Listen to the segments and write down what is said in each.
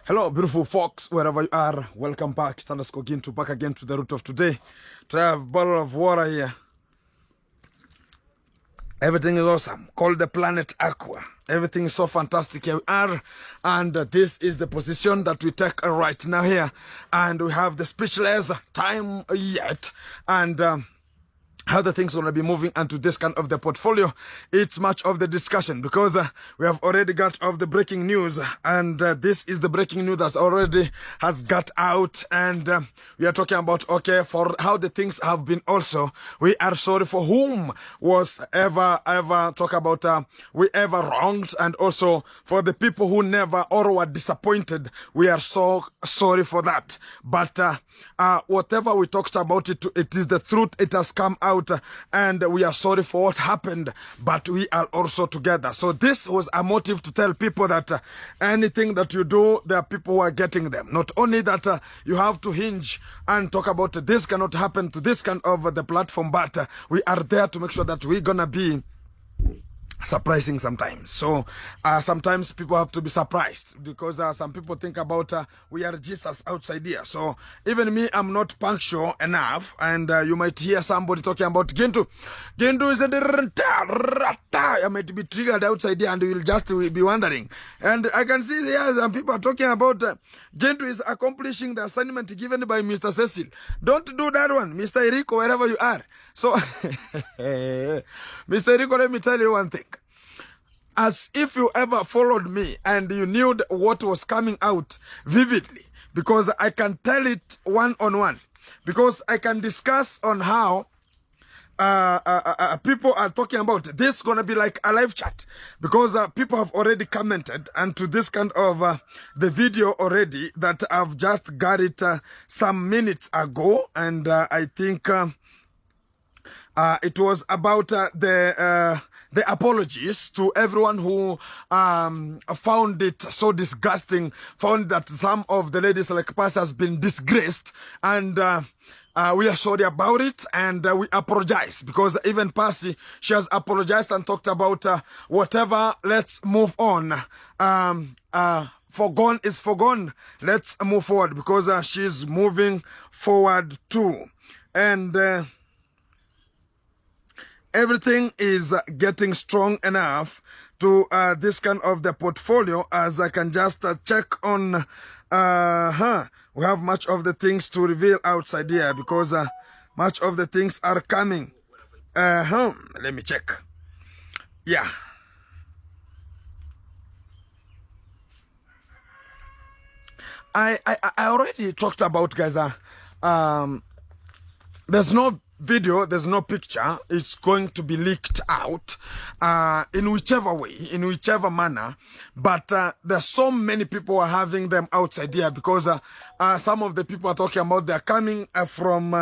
Hello, beautiful folks, wherever you are. Welcome back. Underscore Gintu, back again to the root of today. To have a bottle of water here. Everything is awesome. Call the planet Aqua. Everything is so fantastic. Here we are. And this is the position that we take right now here. And we have the speechless time yet. And how the things going to be moving into this kind of the portfolio, it's much of the discussion because we have already got of the breaking news, and this is the breaking news that already has got out, and we are talking about, okay, for how the things have been also. We are sorry for whom was ever talk about we ever wronged, and also for the people who never or were disappointed. We are so sorry for that. But whatever we talked about, it is the truth. It has come out. And we are sorry for what happened, but we are also together. So this was a motive to tell people that anything that you do, there are people who are getting them. Not only that you have to hinge and talk about this cannot happen to this kind of the platform, but we are there to make sure that we're gonna be surprising sometimes. So sometimes people have to be surprised because some people think about we are Jesus outside here. So even me, I'm not punctual enough, and you might hear somebody talking about Gintu is a I might be triggered outside here, and you will just be wondering. And I can see here some people are talking about Gintu is accomplishing the assignment given by Mr. Cecil. Don't do that one, Mr. Eriko, wherever you are. So Mr. Eriko, let me tell you one thing. As if you ever followed me and you knew what was coming out vividly, because I can tell it one-on-one, because I can discuss on how people are talking about this. Gonna be like a live chat, because people have already commented and to this kind of the video already that I've just got it some minutes ago, and I think it was about the apologies to everyone who found it so disgusting, found that some of the ladies like Percy has been disgraced, and we are sorry about it, and we apologize, because even Percy, she has apologized and talked about whatever, let's move on. Forgone is forgone. Let's move forward, because she's moving forward too. And everything is getting strong enough to this kind of the portfolio, as I can just check on. We have much of the things to reveal outside here, because much of the things are coming. Let me check. Yeah. I already talked about, guys. There's no video, there's no picture. It's going to be leaked out in whichever way, in whichever manner. But there's so many people are having them outside here, because some of the people are talking about they're coming from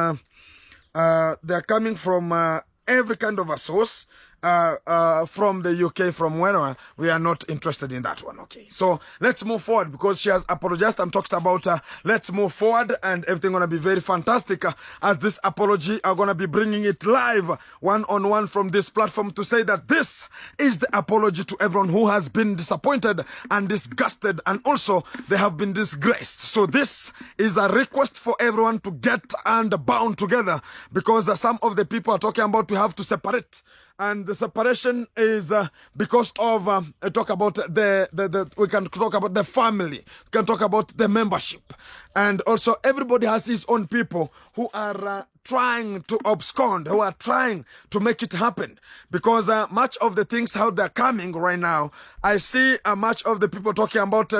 every kind of a source. From the UK, from wherever. We are not interested in that one. Okay, so let's move forward, because she has apologized and talked about let's move forward, and everything gonna be very fantastic as this apology are gonna be bringing it live one-on-one from this platform to say that this is the apology to everyone who has been disappointed and disgusted, and also they have been disgraced. So this is a request for everyone to get and bound together, because some of the people are talking about we have to separate. And the separation is because of talk about we can talk about the family, we can talk about the membership, and also everybody has his own people who are trying to abscond, who are trying to make it happen, because much of the things how they're coming right now, I see much of the people talking about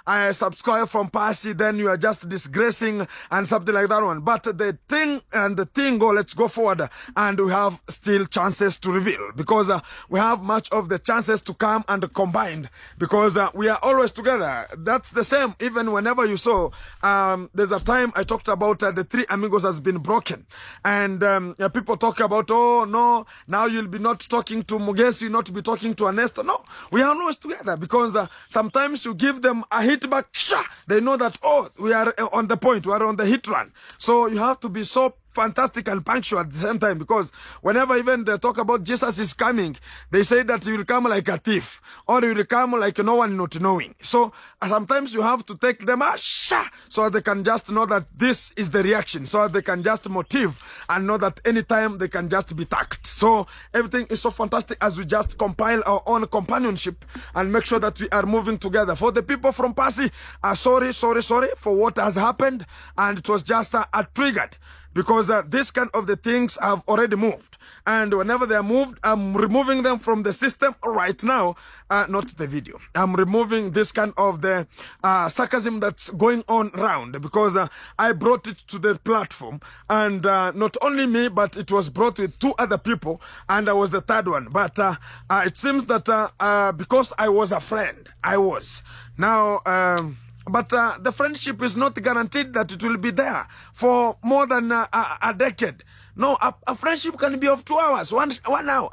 I subscribe from Percy, then you are just disgracing and something like that one. But the thing let's go forward, and we have still chances to reveal, because we have much of the chances to come and combined, because we are always together. That's the same even whenever you saw there's a time I talked about the Three Amigos has been broken. And people talk about, oh no, now you'll be not talking to Mugesi, you'll not be talking to Ernesto. No, we are always together, because sometimes you give them a hit back, they know that, oh, we are on the point, we are on the hit run. So you have to be so fantastic and punctual at the same time, because whenever even they talk about Jesus is coming, they say that he will come like a thief, or he will come like no one not knowing. So sometimes you have to take them so they can just know that this is the reaction, so they can just motive and know that anytime they can just be tacked. So everything is so fantastic as we just compile our own companionship and make sure that we are moving together. For the people from Pasi, sorry for what has happened, and it was just triggered, because this kind of the things have already moved, and whenever they are moved, I'm removing them from the system right now. Not the video, I'm removing this kind of the sarcasm that's going on around, because I brought it to the platform, and not only me, but it was brought with 2 other people, and I was the 3rd one. But it seems that because I was a friend, I was now but the friendship is not guaranteed that it will be there for more than a decade. No, a friendship can be of 2 hours, 1 hour.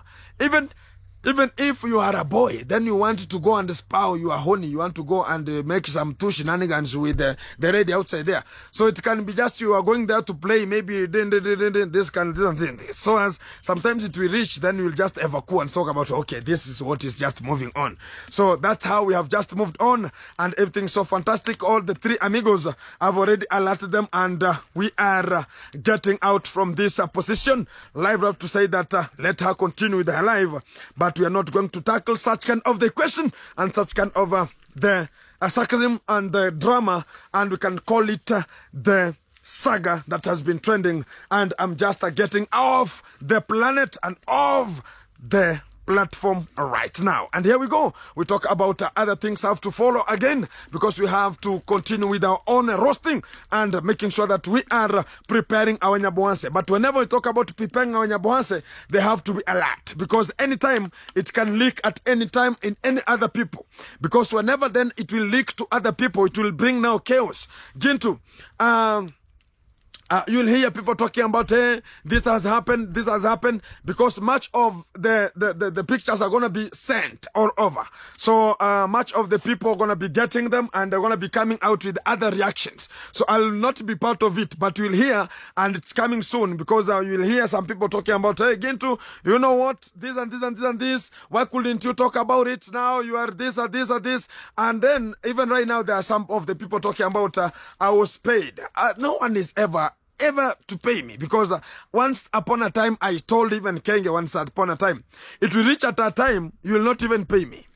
Even if you are a boy, then you want to go and spoil your honey, you want to go and make some two shenanigans with the lady outside there. So it can be just you are going there to play, maybe this kind of thing. So as sometimes it will reach, then you'll just evacuate and talk about, okay, this is what is just moving on. So that's how we have just moved on, and everything's so fantastic. All the 3 amigos, I've already alerted them, and we are getting out from this position. Live up to say that let her continue with her life, but we are not going to tackle such kind of the question and such kind of the sarcasm and the drama, and we can call it the saga that has been trending. And I'm just getting off the planet and off the platform right now. And here we go. We talk about other things have to follow again, because we have to continue with our own roasting and making sure that we are preparing our Nyabohanse. But whenever we talk about preparing our Nyabohanse, they have to be alert, because anytime it can leak at any time in any other people, because whenever then it will leak to other people, it will bring now chaos. Gintu, you'll hear people talking about, hey, this has happened, because much of the pictures are going to be sent all over. So much of the people are going to be getting them, and they're going to be coming out with other reactions. So I'll not be part of it, but you'll hear, and it's coming soon, because you'll hear some people talking about, hey, Gintu, you know what, this and this and this and this, why couldn't you talk about it now? You are this or this or this. And then even right now, there are some of the people talking about, I was paid. No one is ever to pay me, because once upon a time, I told even Kenge once upon a time, it will reach at a time you will not even pay me.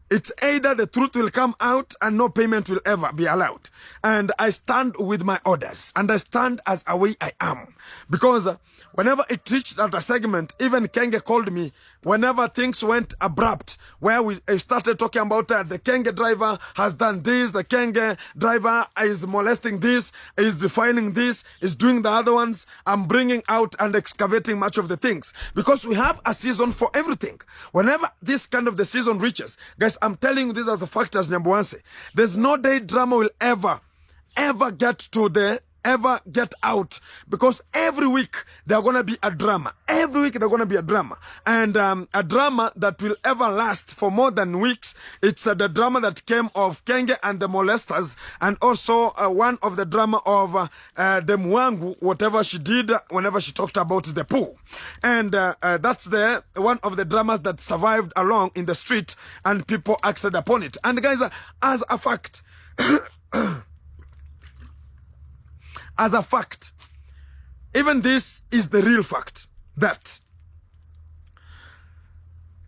It's either the truth will come out and no payment will ever be allowed. And I stand with my orders, and I stand as a way I am, because whenever it reached at a segment, even Kenge called me whenever things went abrupt, where we started talking about the Kenge driver has done this, the Kenge driver is molesting this, is defining this, is doing the other ones. I'm bringing out and excavating much of the things, because we have a season for everything. Whenever this kind of the season reaches, guys, I'm telling you this as a fact as Nyabohanse, there's no day drama will ever get out, because every week they're going to be a drama. Every week they're going to be a drama, and a drama that will ever last for more than weeks. It's the drama that came of Kenge and the molesters, and also one of the drama of the Mwangu, whatever she did whenever she talked about the pool. And that's the one of the dramas that survived along in the street, and people acted upon it. And guys, as a fact, as a fact, even this is the real fact, that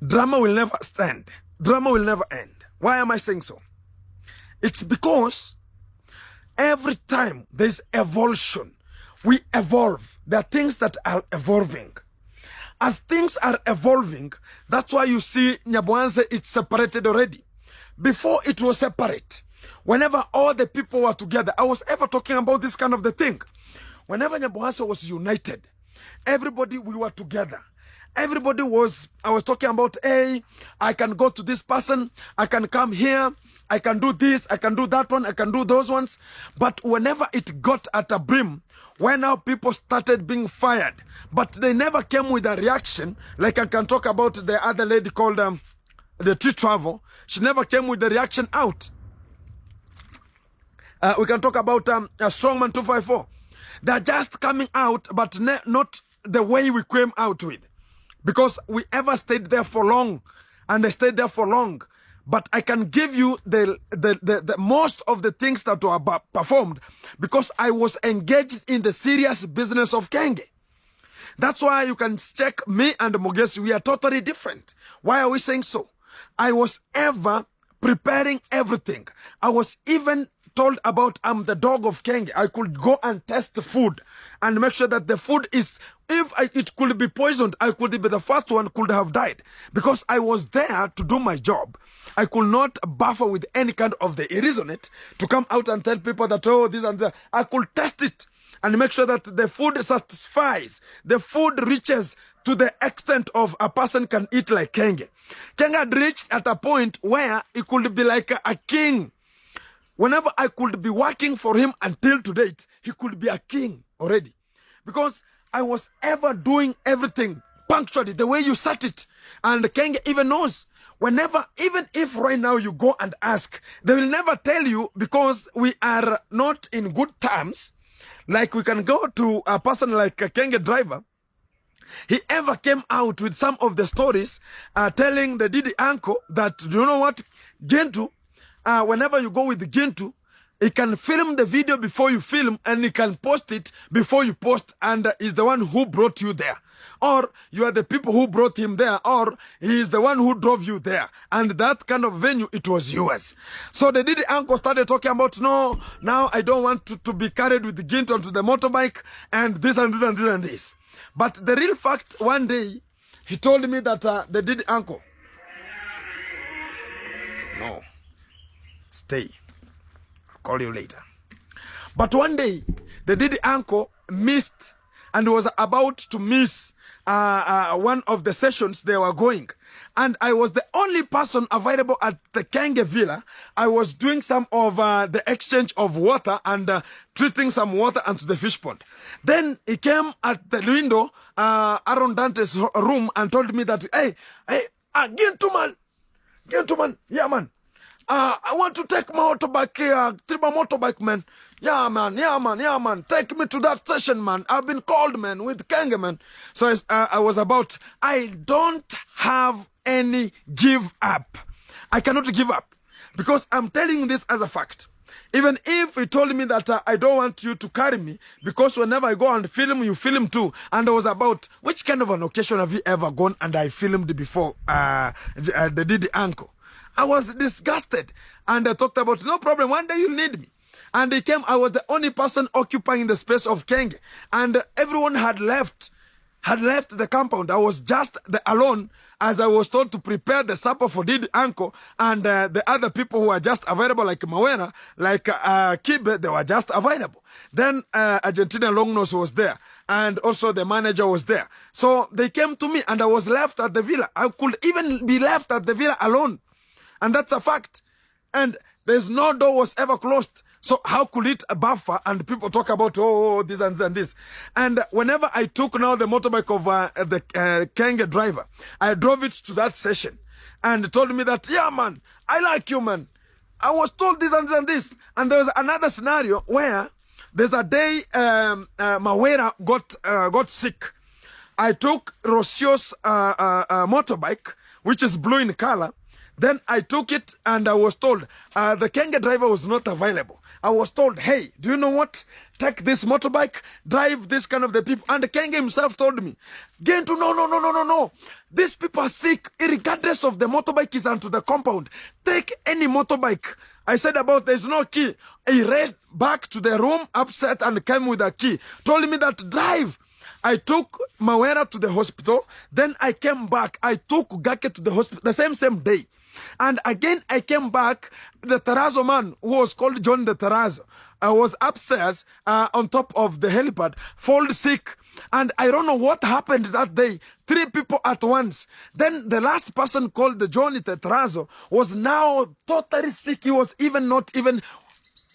drama will never stand. Drama will never end. Why am I saying so? It's because every time there's evolution, we evolve. There are things that are evolving. As things are evolving, that's why you see Nyabohanse, it's separated already. Before it was separate. Whenever all the people were together, I was ever talking about this kind of the thing. Whenever Nyabohanse was united, everybody, we were together. Everybody was, I was talking about, hey, I can go to this person, I can come here, I can do this, I can do that one, I can do those ones. But whenever it got at a brim, when now people started being fired, but they never came with a reaction, like I can talk about the other lady called the T-Travel. She never came with the reaction out. We can talk about Strongman 254. They're just coming out, but not the way we came out with. Because we ever stayed there for long, and I stayed there for long. But I can give you the most of the things that were performed because I was engaged in the serious business of Kenge. That's why you can check me and Mogesi. We are totally different. Why are we saying so? I was ever preparing everything. I was even told about I'm the dog of Kenge. I could go and test the food and make sure that the food is, if it could be poisoned, I could be the first one could have died because I was there to do my job. I could not buffer with any kind of the irresonate to come out and tell people that, oh, this and that. I could test it and make sure that the food satisfies. The food reaches to the extent of a person can eat like Kenge. Kenge had reached at a point where he could be like a king. Whenever I could be working for him until to date, he could be a king already. Because I was ever doing everything punctually, the way you set it. And Kenge even knows. Whenever, even if right now you go and ask, they will never tell you because we are not in good terms. Like we can go to a person like a Kenge driver. He ever came out with some of the stories telling the Didi uncle that, do you know what, Gentu, whenever you go with Gentu, he can film the video before you film and he can post it before you post and is the one who brought you there. Or you are the people who brought him there, or he is the one who drove you there. And that kind of venue, it was yours. So the Didi uncle started talking about, no, now I don't want to be carried with the Ginto onto the motorbike and this and this and this and this. But the real fact, one day, he told me that the Didi uncle, no, stay, I'll call you later. But one day, the Didi uncle missed and was about to miss one of the sessions they were going. And I was the only person available at the Kenge Villa. I was doing some of the exchange of water and treating some water onto the fish pond. Then he came at the window, Aaron Dante's room, and told me that, hey, Gintu man, yeah man. I want to take my motorbike here, my motorbike, man. Yeah, man. Take me to that session, man. I've been called, man, with Kenge, man. So I was about, I don't have any give up. I cannot give up because I'm telling you this as a fact. Even if he told me that I don't want you to carry me because whenever I go and film, you film too. And I was about, which kind of an occasion have you ever gone and I filmed before the Didi uncle? I was disgusted and I talked about, no problem, one day you'll need me. And he came, I was the only person occupying the space of Kenge. And everyone had left the compound. I was just alone as I was told to prepare the supper for Didi uncle. And the other people who were just available, like Mawena, like Kibe, they were just available. Then Argentina Longnose was there. And also the manager was there. So they came to me and I was left at the villa. I could even be left at the villa alone. And that's a fact. And there's no door was ever closed. So how could it buffer and people talk about, oh, this and this. And whenever I took now the motorbike of the Kenge driver, I drove it to that session and told me that, yeah, man, I like you, man. I was told this and this. And there was another scenario where there's a day Mawera got sick. I took Rocio's motorbike, which is blue in color. Then I took it and I was told the Kenge driver was not available. I was told, hey, do you know what? Take this motorbike, drive this kind of the people. And the Kenge himself told me, Gentu, no. These people are sick, regardless of the motorbike is onto the compound. Take any motorbike. I said about there's no key. He ran back to the room, upset, and came with a key. Told me that drive. I took Mawera to the hospital. Then I came back. I took Gake to the hospital the same day. And again, I came back. The Tarazo man, who was called John the Tarazo, was upstairs on top of the helipad, fall sick. And I don't know what happened that day. 3 people at once. Then the last person called the Johnny the Tarazo was now totally sick. He was not even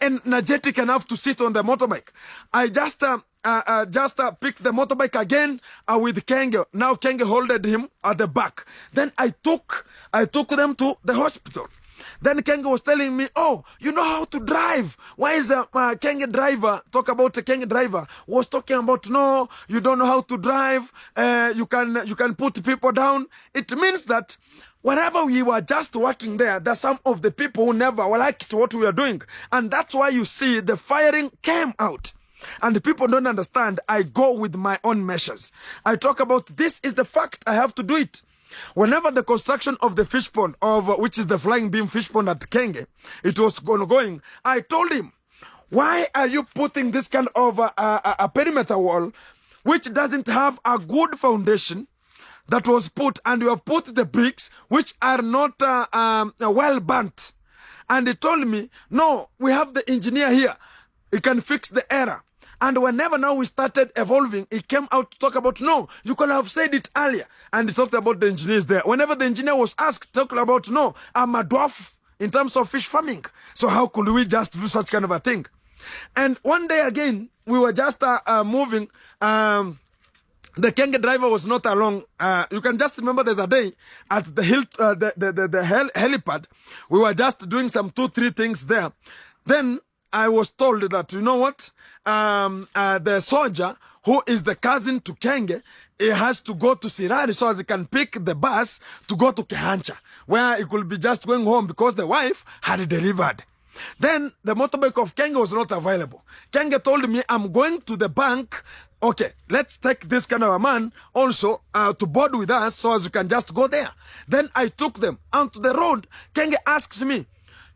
energetic enough to sit on the motorbike. I just picked the motorbike again with Kenge. Now Kenge holded him at the back. Then I took them to the hospital. Then Kenge was telling me, oh, you know how to drive. Why is a Kenge driver, talk about a Kenge driver, was talking about, no, you don't know how to drive, you can put people down. It means that whenever we were just working there, there's some of the people who never liked what we were doing. And that's why you see the firing came out. And the people don't understand, I go with my own measures. I talk about, this is the fact, I have to do it. Whenever the construction of the fish pond, which is the flying beam fish pond at Kenge, it was going, I told him, why are you putting this kind of a perimeter wall which doesn't have a good foundation that was put, and you have put the bricks which are not well burnt? And he told me, no, we have the engineer here, he can fix the error. And whenever now we started evolving, he came out to talk about, no, you could have said it earlier. And he talked about the engineers there. Whenever the engineer was asked, talking about, no, I'm a dwarf in terms of fish farming. So how could we just do such kind of a thing? And one day again, we were just moving. The Kenge driver was not along. You can just remember there's a day at the helipad. We were just doing some 2-3 things there. Then I was told that, you know what, the soldier who is the cousin to Kenge, he has to go to Sirari so as he can pick the bus to go to Kehancha, where he could be just going home because the wife had delivered. Then the motorbike of Kenge was not available. Kenge told me, I'm going to the bank. Okay, let's take this kind of a man also to board with us so as you can just go there. Then I took them onto the road. Kenge asks me,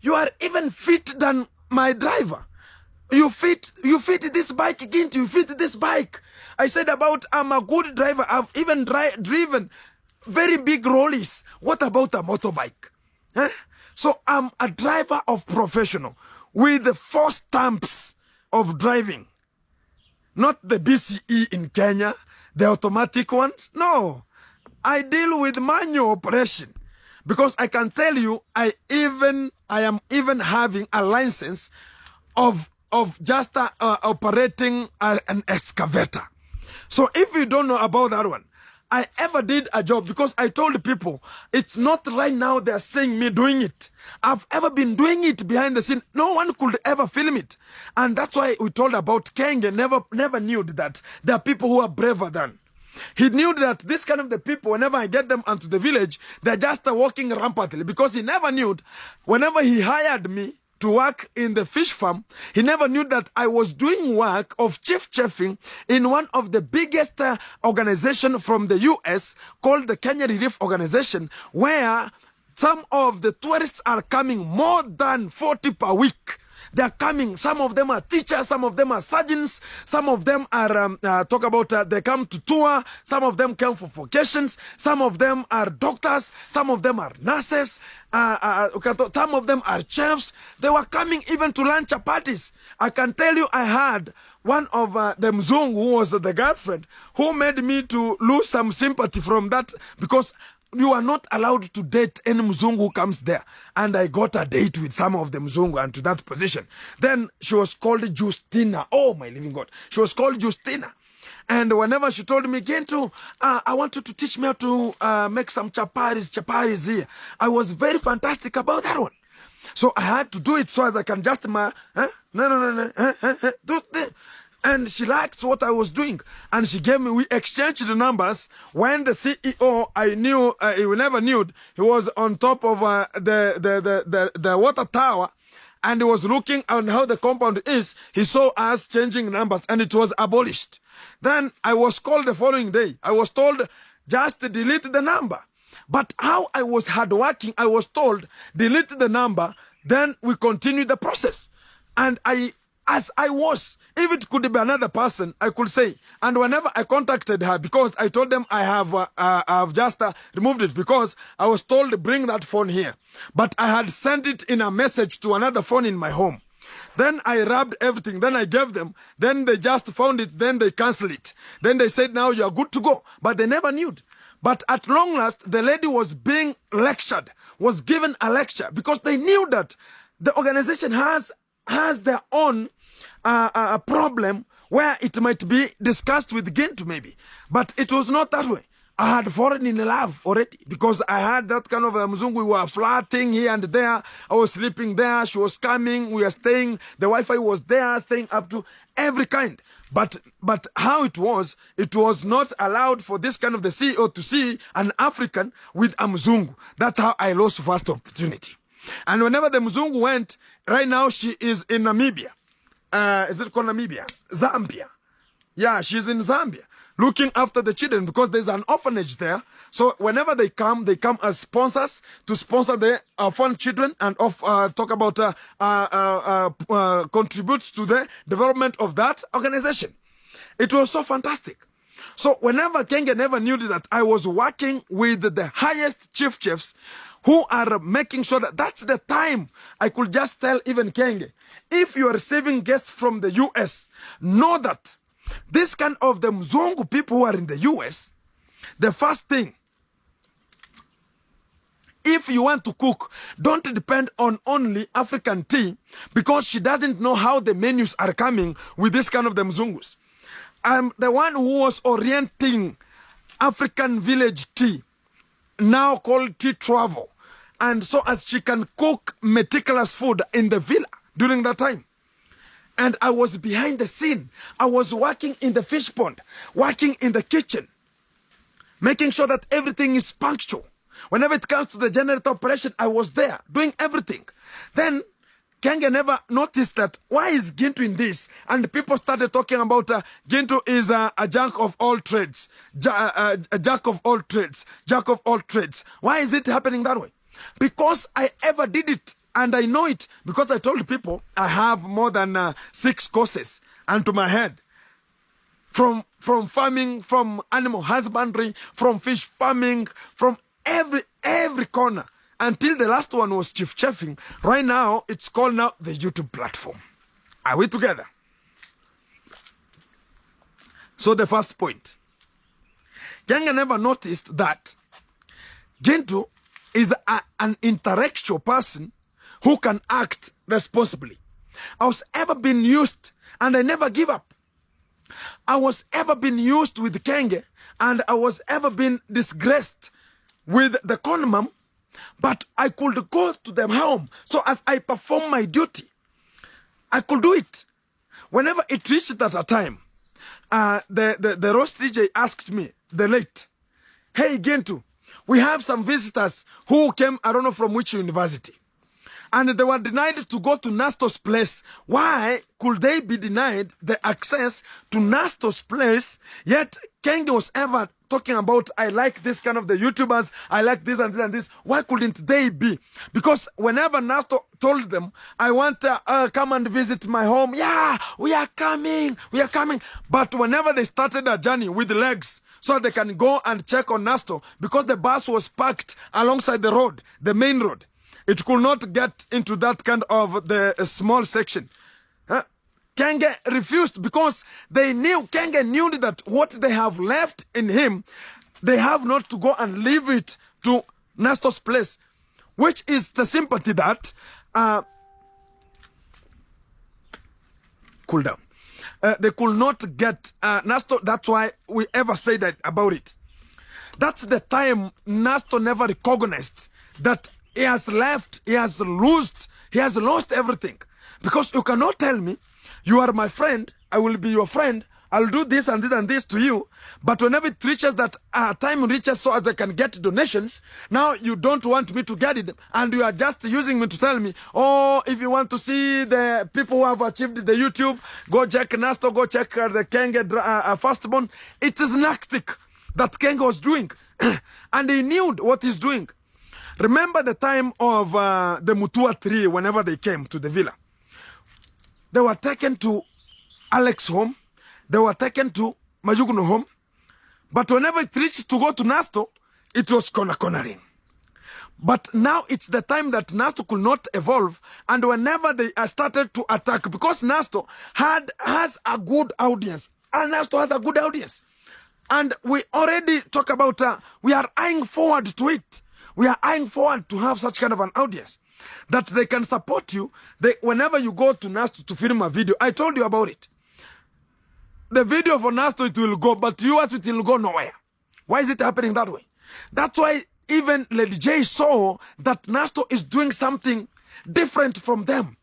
you are even fit than my driver. You fit this bike again. You fit this bike. I said about, I'm a good driver. I've even driven very big rollies. What about a motorbike? Eh? So I'm a driver of professional with the 4 stamps of driving. Not the BCE in Kenya, the automatic ones. No, I deal with manual operation. Because I can tell you, I am even having a license of just operating an excavator. So if you don't know about that one, I ever did a job, because I told people, it's not right now they're seeing me doing it. I've ever been doing it behind the scene. No one could ever film it. And that's why we told about Kenge never knew that there are people who are braver than. He knew that this kind of the people, whenever I get them onto the village, they're just walking rampantly, because he never knew, whenever he hired me to work in the fish farm, he never knew that I was doing work of chief chefing in one of the biggest organization from the US called the Kenya Relief Organization, where some of the tourists are coming, more than 40 per week. They are coming. Some of them are teachers. Some of them are surgeons. Some of them are, they come to tour. Some of them come for vacations. Some of them are doctors. Some of them are nurses. Some of them are chefs. They were coming even to lunch parties. I can tell you, I had one of the Mzungu, who was the girlfriend, who made me to lose some sympathy from that, because you are not allowed to date any Mzungu who comes there. And I got a date with some of the Mzungu and to that position. Then she was called Justina. Oh, my living God. She was called Justina. And whenever she told me, Gento, I want you to teach me how to make some chaparis here. I was very fantastic about that one. So I had to do it so as I can just, and she liked what I was doing. And she gave me, we exchanged the numbers. When the CEO, I knew, he never knew, he was on top of the water tower, and he was looking on how the compound is. He saw us changing numbers, and it was abolished. Then I was called the following day. I was told, just delete the number. But how I was hardworking, I was told, delete the number, then we continue the process. And as I was, if it could be another person, I could say. And whenever I contacted her, because I told them I have just removed it, because I was told to bring that phone here. But I had sent it in a message to another phone in my home. Then I rubbed everything. Then I gave them. Then they just found it. Then they canceled it. Then they said, now you are good to go. But they never knew. But at long last, the lady was being lectured, was given a lecture, because they knew that the organization has their own a problem where it might be discussed with Gento maybe. But it was not that way. I had fallen in love already because I had that kind of Mzungu. We were flirting here and there. I was sleeping there. She was coming. We were staying. The Wi-Fi was there, staying up to every kind. But how it was not allowed for this kind of the CEO to see an African with a Mzungu. That's how I lost first opportunity. And whenever the Mzungu went, right now she is in Namibia. Is it called Namibia? Zambia. Yeah, she's in Zambia, looking after the children because there's an orphanage there. So whenever they come as sponsors to sponsor the orphan children and talk about contribute to the development of that organization. It was so fantastic. So whenever Kenge never knew that I was working with the highest chefs who are making sure that that's the time I could just tell even Kenge, if you are receiving guests from the US, know that this kind of the Mzungu people who are in the US, the first thing, if you want to cook, don't depend on only African tea because she doesn't know how the menus are coming with this kind of the Mzungus. I'm the one who was orienting African village tea, now called Tea Travel. And so as she can cook meticulous food in the villa during that time. And I was behind the scene. I was working in the fish pond, working in the kitchen, making sure that everything is punctual. Whenever it comes to the generator operation, I was there doing everything. Then Kenge never noticed that why is Gintu in this? And people started talking about Gintu is a jack of all trades. A jack of all trades. Jack of all trades. Why is it happening that way? Because I ever did it. And I know it because I told people I have more than 6 courses unto my head. From farming, from animal husbandry, from fish farming, from every corner. Until the last one was chief chefing. Right now, it's called now the YouTube platform. Are we together? So the first point. Kenge never noticed that Gintu is an intellectual person who can act responsibly. I was ever been used and I never give up. I was ever been used with Kenge and I was ever been disgraced with the conmam, but I could go to them home. So as I perform my duty, I could do it. Whenever it reached that time, the roast DJ asked me, the late, hey Gintu, we have some visitors who came, I don't know from which university. And they were denied to go to Nasto's place. Why could they be denied the access to Nasto's place? Yet Kenge was ever talking about, I like this kind of the YouTubers, I like this and this and this. Why couldn't they be? Because whenever Nasto told them, I want to come and visit my home. Yeah, we are coming. But whenever they started a journey with legs, so they can go and check on Nasto, because the bus was parked alongside the road, the main road. It could not get into that kind of the small section. Kenge refused because Kenge knew that what they have left in him, they have not to go and leave it to Nasto's place, which is the sympathy that cool down. They could not get Nasto. That's why we ever say that about it. That's the time Nasto never recognized that he has left, he has lost everything. Because you cannot tell me, you are my friend, I will be your friend, I'll do this and this and this to you. But whenever it reaches that time reaches so as I can get donations, now you don't want me to get it. And you are just using me to tell me, oh, if you want to see the people who have achieved the YouTube, go check Nasto, go check the Kenge firstborn. It is Nastic that Kenge was doing. And he knew what he's doing. Remember the time of the Mutua 3, whenever they came to the villa. They were taken to Alex's home. They were taken to Majukuno home. But whenever it reached to go to Nasto, it was cornering. But now it's the time that Nasto could not evolve. And whenever they started to attack, because Nasto has a good audience. And Nasto has a good audience. And we already talk about, we are eyeing forward to it. We are eyeing forward to have such kind of an audience that they can support you. Whenever you go to Nasto to film a video, I told you about it. The video for Nasto, it will go, but yours, it will go nowhere. Why is it happening that way? That's why even Lady J saw that Nasto is doing something different from them.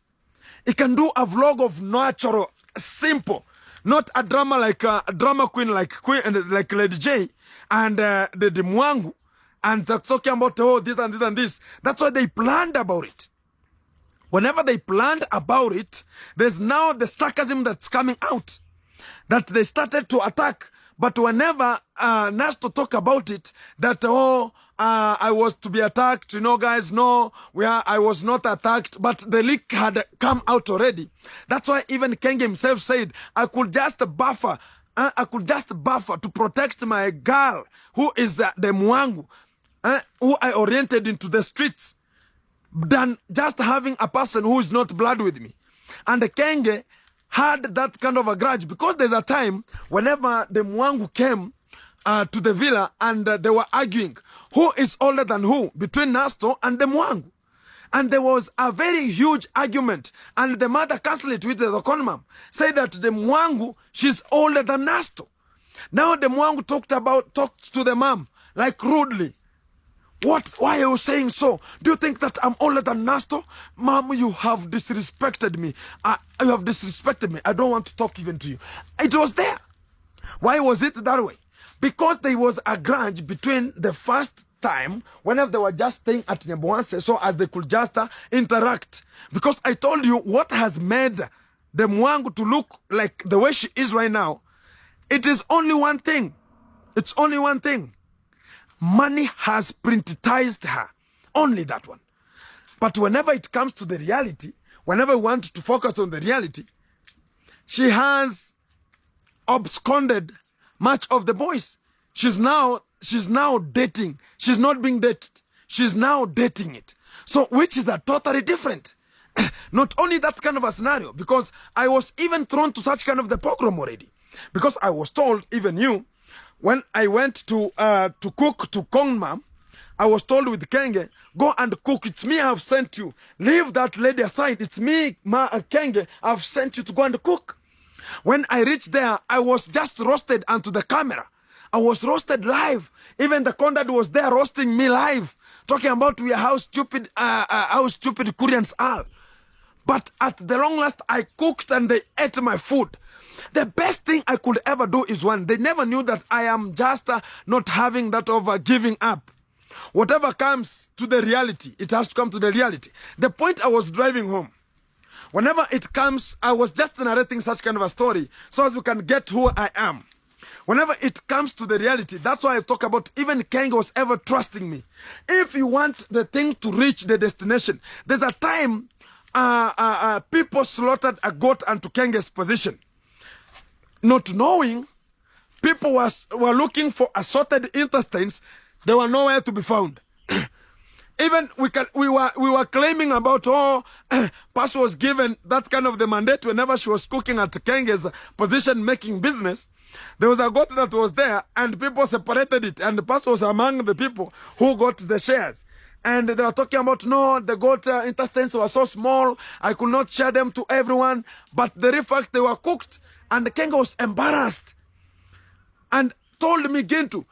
He can do a vlog of natural, simple, not a drama like a drama queen like Lady J and the Mwangu, and they're talking about, oh, this and this and this. That's why they planned about it. Whenever they planned about it, there's now the sarcasm that's coming out, that they started to attack. But whenever Nasto talk about it, that, oh, I was to be attacked, you know, guys, no, I was not attacked, but the leak had come out already. That's why even Kenge himself said, I could just buffer to protect my girl, who is the Mwangu, who I oriented into the streets, than just having a person who is not blood with me. And the Kenge had that kind of a grudge, because there's a time whenever the Mwangu came to the villa and they were arguing who is older than who between Nasto and the Mwangu. And there was a very huge argument, and the mother canceled it with the conmam, said that the Mwangu, she's older than Nasto. Now the Mwangu talked to the mom like rudely. Why are you saying so? Do you think that I'm older than Nasto? Mom, you have disrespected me. You have disrespected me. I don't want to talk even to you. It was there. Why was it that way? Because there was a grudge between the first time, whenever they were just staying at Nyaboanse, so as they could just interact. Because I told you what has made the Mwangu to look like the way she is right now. It is only one thing. It's only one thing. Money has printitized her. Only that one. But whenever it comes to the reality, whenever we want to focus on the reality, she has absconded much of the boys. She's now dating. She's not being dated. She's now dating it. So, which is a totally different. Not only that kind of a scenario, because I was even thrown to such kind of the pogrom already. Because I was told, even you, when I went to cook to Kongma, I was told with Kenge, go and cook. It's me, I've sent you. Leave that lady aside. It's me, Kenge, I've sent you to go and cook. When I reached there, I was just roasted onto the camera. I was roasted live. Even the Condad was there roasting me live, talking about how stupid Koreans are. But at the long last, I cooked and they ate my food. The best thing I could ever do is one. They never knew that I am just not having that of giving up. Whatever comes to the reality, it has to come to the reality. The point I was driving home, whenever it comes, I was just narrating such kind of a story so as you can get who I am. Whenever it comes to the reality, that's why I talk about even Kenge was ever trusting me. If you want the thing to reach the destination, there's a time people slaughtered a goat onto Kenge's position. Not knowing, people were looking for assorted intestines. They were nowhere to be found. Even we were claiming about, oh, Pastor was given that kind of the mandate whenever she was cooking at Kenge's position making business. There was a goat that was there and people separated it, and the pastor was among the people who got the shares. And they were talking about, no, the goat intestines were so small, I could not share them to everyone. But the real fact, they were cooked, and the Kenge was embarrassed and told me, Gintu,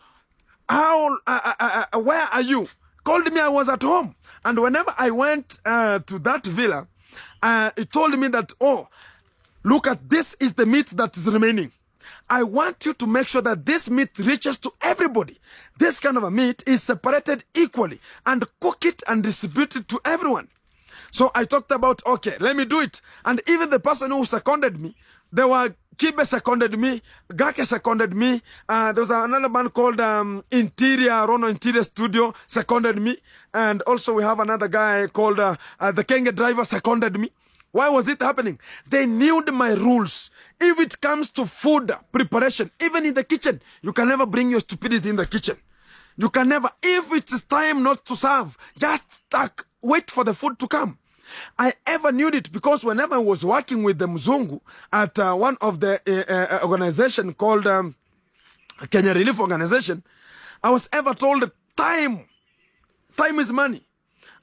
where are you? Called me, I was at home. And whenever I went to that villa, it told me that, oh, look at this is the meat that is remaining. I want you to make sure that this meat reaches to everybody. This kind of a meat is separated equally, and cook it and distribute it to everyone. So I talked about, okay, let me do it. And even the person who seconded me, there were Kibe seconded me, Gake seconded me, there was another man called Rono Interior Studio seconded me, and also we have another guy called the Kenge Driver seconded me. Why was it happening? They knew my rules. If it comes to food preparation, even in the kitchen, you can never bring your stupidity in the kitchen. You can never. If it's time not to serve, just wait for the food to come. I ever knew it because whenever I was working with the Mzungu at one of the organization called Kenya Relief Organization, I was ever told time is money.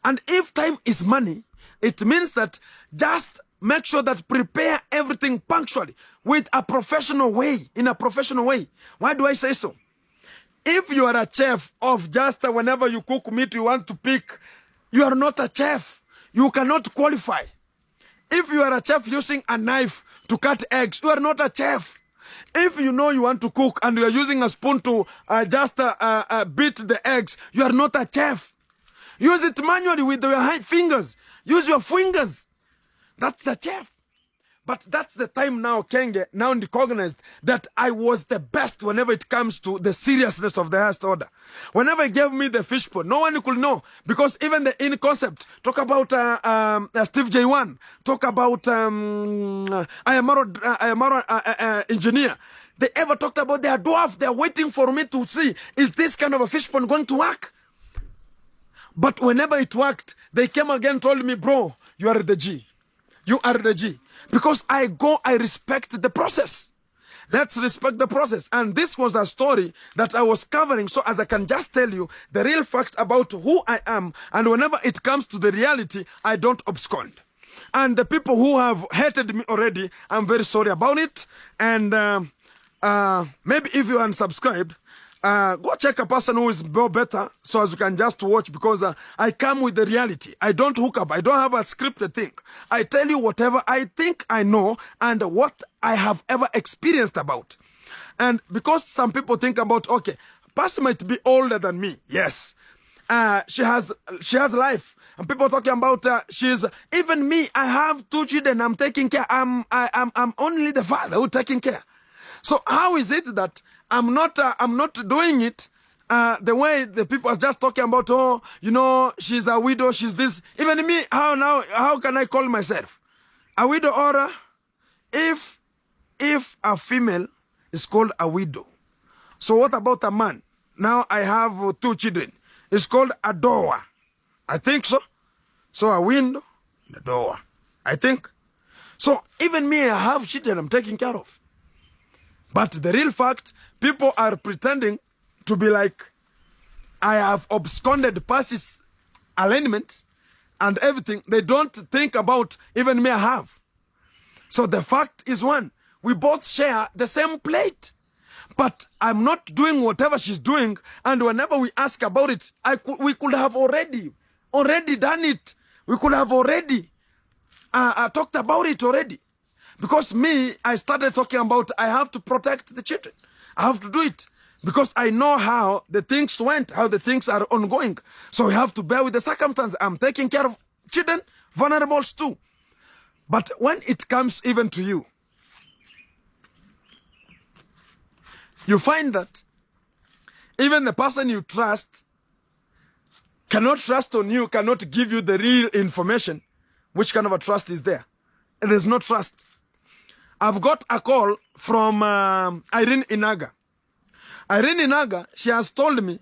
And if time is money, it means that just make sure that prepare everything punctually with a professional way, in a professional way. Why do I say so? If you are a chef of just whenever you cook meat you want to pick, you are not a chef. You cannot qualify. If you are a chef using a knife to cut eggs, you are not a chef. If you know you want to cook and you are using a spoon to just beat the eggs, you are not a chef. Use it manually with your fingers. Use your fingers. That's a chef. But that's the time now Kenge now recognized that I was the best whenever it comes to the seriousness of the highest order. Whenever he gave me the fish pot, no one could know. Because even the in concept, talk about Steve J1, talk about Ayamaro engineer. They ever talked about their dwarf. They're waiting for me to see, is this kind of a fish pond going to work? But whenever it worked, they came again and told me, bro, you are the G. You are the G. Because I respect the process. Let's respect the process. And this was a story that I was covering. So as I can just tell you the real facts about who I am. And whenever it comes to the reality, I don't abscond. And the people who have hated me already, I'm very sorry about it. And maybe if you are unsubscribed, go check a person who is better so as you can just watch, because I come with the reality. I don't hook up. I don't have a scripted thing. I tell you whatever I think I know and what I have ever experienced about. And because some people think about, okay, person might be older than me. Yes. She has life. And people talking about she's even me. I have 2 children. I'm taking care. I'm only the father who taking care. So how is it that I'm not doing it the way the people are just talking about, oh, you know, she's a widow, she's this. Even me, how can I call myself a widow? Or if a female is called a widow, so what about a man? Now I have 2 children. It's called a doer. I think so. So a window, a door. I think. So even me, I have children I'm taking care of. But the real fact, people are pretending to be like, I have absconded past his alignment and everything. They don't think about even me I have. So the fact is one, we both share the same plate. But I'm not doing whatever she's doing. And whenever we ask about it, we could have already done it. We could have already talked about it already. Because me, I started talking about I have to protect the children. I have to do it. Because I know how the things went, how the things are ongoing. So we have to bear with the circumstances. I'm taking care of children, vulnerables too. But when it comes even to you, you find that even the person you trust cannot trust on you, cannot give you the real information. Which kind of a trust is there? And there's no trust. I've got a call from Irene Inaga. Irene Inaga, she has told me,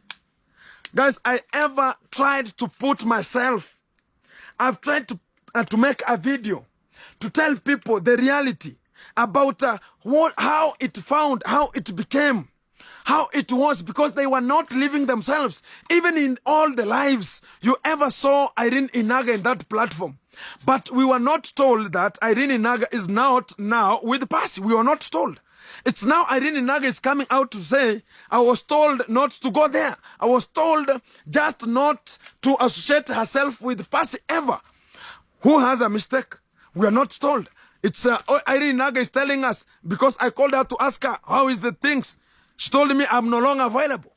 guys, I ever tried to put myself, I've tried to make a video to tell people the reality about how it became, how it was, because they were not living themselves. Even in all the lives you ever saw Irene Inaga in that platform. But we were not told that Irene Inaga is not now with Percy. We were not told. It's now Irene Inaga is coming out to say, I was told not to go there. I was told just not to associate herself with Percy ever. Who has a mistake? We are not told. It's Irene Inaga is telling us, because I called her to ask her, how is the things? She told me I'm no longer available.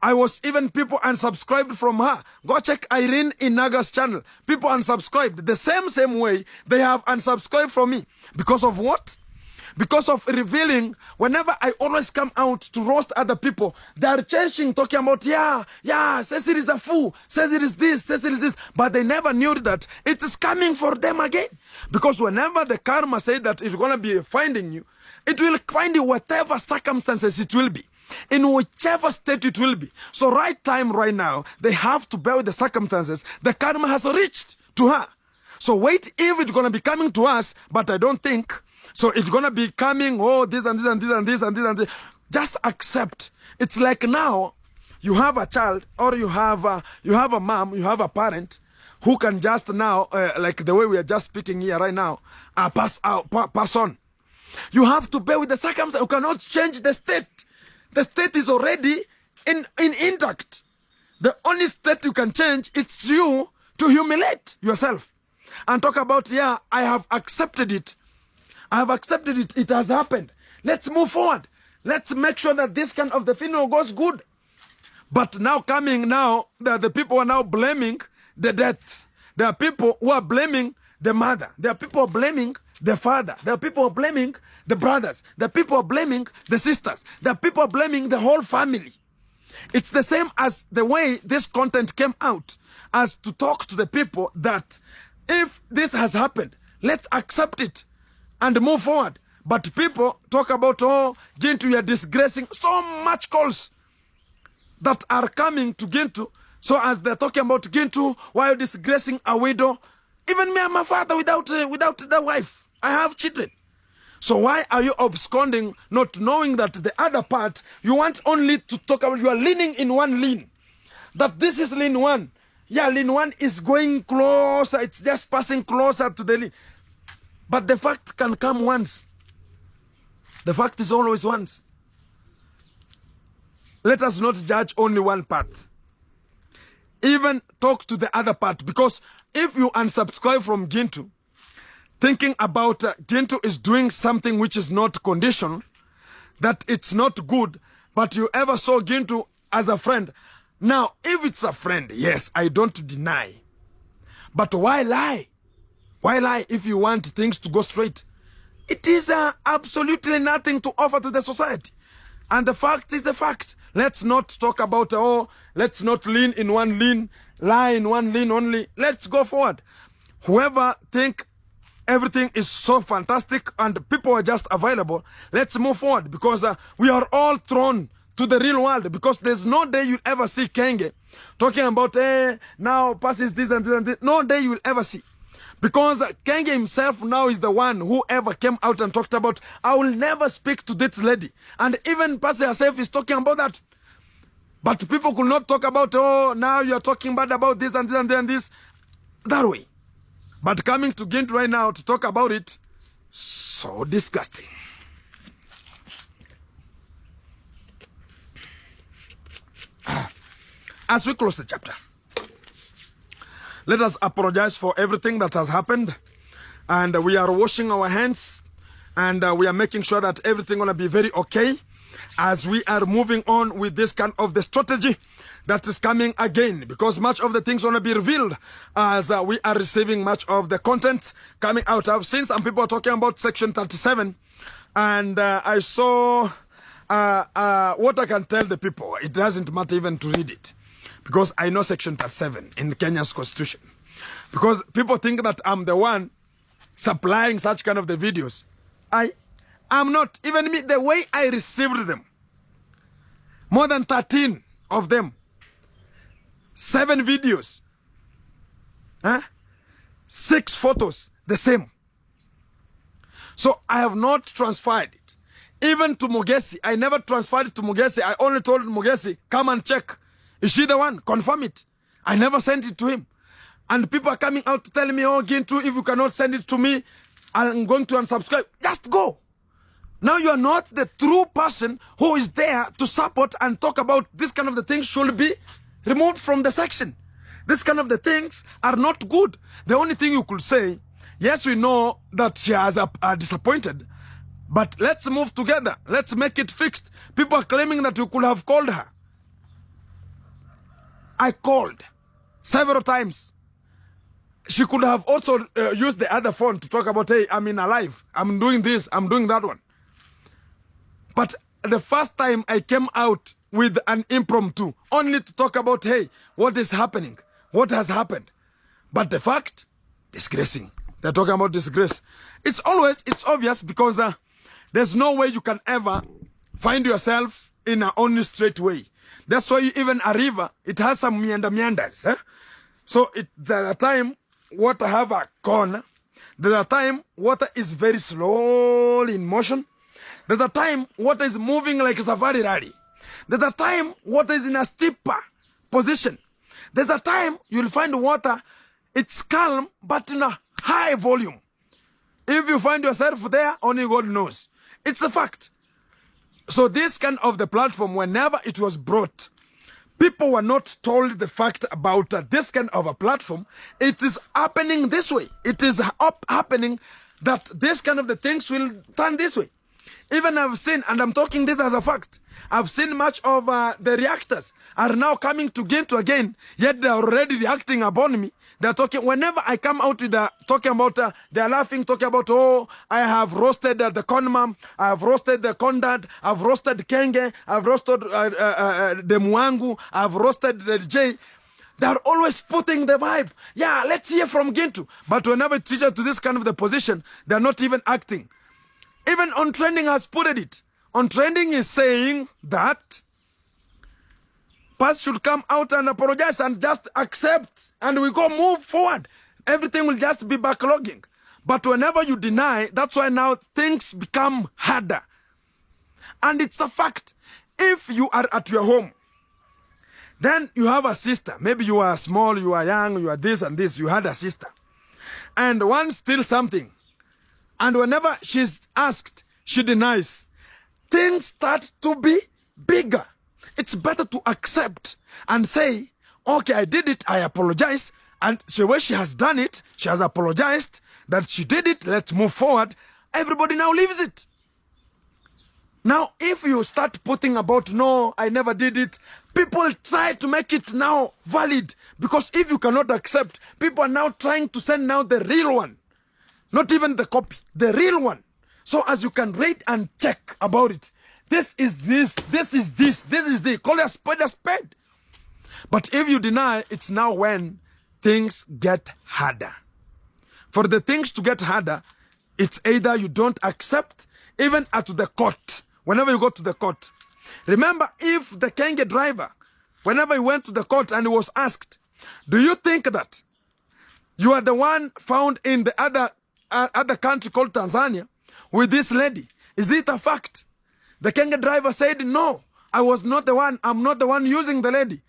I was even people unsubscribed from her. Go check Irene Inaga's channel. People unsubscribed. The same way they have unsubscribed from me. Because of what? Because of revealing, whenever I always come out to roast other people, they are changing, talking about, says it is a fool, says it is this, says it is this. But they never knew that it is coming for them again. Because whenever the karma said that it's going to be finding you, it will find you whatever circumstances it will be. In whichever state it will be. So right time, right now, they have to bear with the circumstances. The karma has reached to her. So wait if it's going to be coming to us, but I don't think. So it's going to be coming, oh, this and this and this and this and this and this. Just accept. It's like now, you have a child, or you have a mom, you have a parent, who can just now, like the way we are just speaking here right now, pass on. You have to bear with the circumstances. You cannot change the state. The state is already intact. The only state you can change, it's you to humiliate yourself and talk about, yeah, I have accepted it. I have accepted it. It has happened. Let's move forward. Let's make sure that this kind of the funeral goes good. But now the people are now blaming the death. There are people who are blaming the mother. There are people who are blaming the father. There are people who are blaming the brothers. There are people who are blaming the sisters. There are people who are blaming the whole family. It's the same as the way this content came out, as to talk to the people that if this has happened, let's accept it and move forward. But people talk about, oh, Gintu, you're disgracing. So much calls that are coming to Gintu. So as they're talking about Gintu, why are you disgracing a widow? Even me, I'm a father without the wife. I have children. So why are you absconding, not knowing that the other part, you want only to talk about, you are leaning in one lean. That this is lean one. Yeah, lean one is going closer. It's just passing closer to the lean. But the fact can come once. The fact is always once. Let us not judge only one part. Even talk to the other part. Because if you unsubscribe from Gintu, thinking about Gintu is doing something which is not conditional, that it's not good, but you ever saw Gintu as a friend. Now, if it's a friend, yes, I don't deny. But why lie? Why lie if you want things to go straight? It is absolutely nothing to offer to the society. And the fact is the fact. Let's not talk about, oh, let's not lean in one lean, lie in one lean only. Let's go forward. Whoever think everything is so fantastic and people are just available, let's move forward, because we are all thrown to the real world, because there's no day you'll ever see Kenge talking about, now passes this and this and this. No day you will ever see. Because Kenge himself now is the one who ever came out and talked about, I will never speak to this lady. And even Pastor herself is talking about that. But people could not talk about, oh, now you're talking bad about this and this and this and this. That way. But coming to Gintu right now to talk about it, so disgusting. As we close the chapter, let us apologize for everything that has happened. And we are washing our hands. And we are making sure that everything going to be very okay as we are moving on with this kind of the strategy that is coming again. Because much of the things going to be revealed as we are receiving much of the content coming out. I've seen some people talking about Section 37. And I saw what I can tell the people. It doesn't matter even to read it. Because I know Section 37 in Kenya's constitution. Because people think that I'm the one supplying such kind of the videos. I am not. Even me, the way I received them. More than 13 of them. 7 videos. 6 photos. The same. So I have not transferred it. Even to Mogesi. I never transferred it to Mogesi. I only told Mogesi, come and check. Is she the one? Confirm it. I never sent it to him. And people are coming out to tell me, oh, Gintu, if you cannot send it to me, I'm going to unsubscribe. Just go. Now you are not the true person who is there to support and talk about this kind of the things should be removed from the section. This kind of the things are not good. The only thing you could say, yes, we know that she has disappointed, but let's move together. Let's make it fixed. People are claiming that you could have called her. I called several times. She could have also used the other phone to talk about, hey, I'm in alive. I'm doing this. I'm doing that one. But the first time I came out with an impromptu, only to talk about, hey, what is happening? What has happened? But the fact, disgracing. They're talking about disgrace. It's obvious because there's no way you can ever find yourself in an only straight way. That's why even a river, it has some meanders. So there's a time water have a corner. There's a time water is very slowly in motion. There's a time water is moving like a safari rally. There's a time water is in a steeper position. There's a time you'll find water, it's calm, but in a high volume. If you find yourself there, only God knows. It's the fact. So this kind of the platform, whenever it was brought, people were not told the fact about this kind of a platform. It is happening this way. It is happening that this kind of the things will turn this way. Even I've seen, and I'm talking this as a fact, I've seen much of the reactors are now coming to Gintu again, yet they're already reacting upon me. They're talking, whenever I come out with talking about, they're laughing, talking about, oh, I have roasted the Conmam, I have roasted the Kondad, I've roasted Kenge, I've roasted the Mwangu, I've roasted the J. They're always putting the vibe. Yeah, let's hear from Gintu. But whenever it's teacher to this kind of the position, they're not even acting. Even On Trending has put it. On Trending is saying that Paz should come out and apologize and just accept, and we go move forward. Everything will just be backlogging. But whenever you deny, that's why now things become harder. And it's a fact. If you are at your home, then you have a sister. Maybe you are small, you are young, you are this and this. You had a sister. And one steals something. And whenever she's asked, she denies. Things start to be bigger. It's better to accept and say, okay, I did it, I apologize. And the way she has done it, she has apologized that she did it, let's move forward. Everybody now leaves it. Now, if you start putting about, no, I never did it, people try to make it now valid. Because if you cannot accept, people are now trying to send now the real one. Not even the copy, the real one. So as you can rate and check about it, this is this, this is this, this is the, call a spade a spade. But if you deny, it's now when things get harder. For the things to get harder, it's either you don't accept, even at the court, whenever you go to the court. Remember, if the Kenge driver, whenever he went to the court and he was asked, do you think that you are the one found in the other country called Tanzania with this lady? Is it a fact? The Kenge driver said, no, I was not the one. I'm not the one using the lady.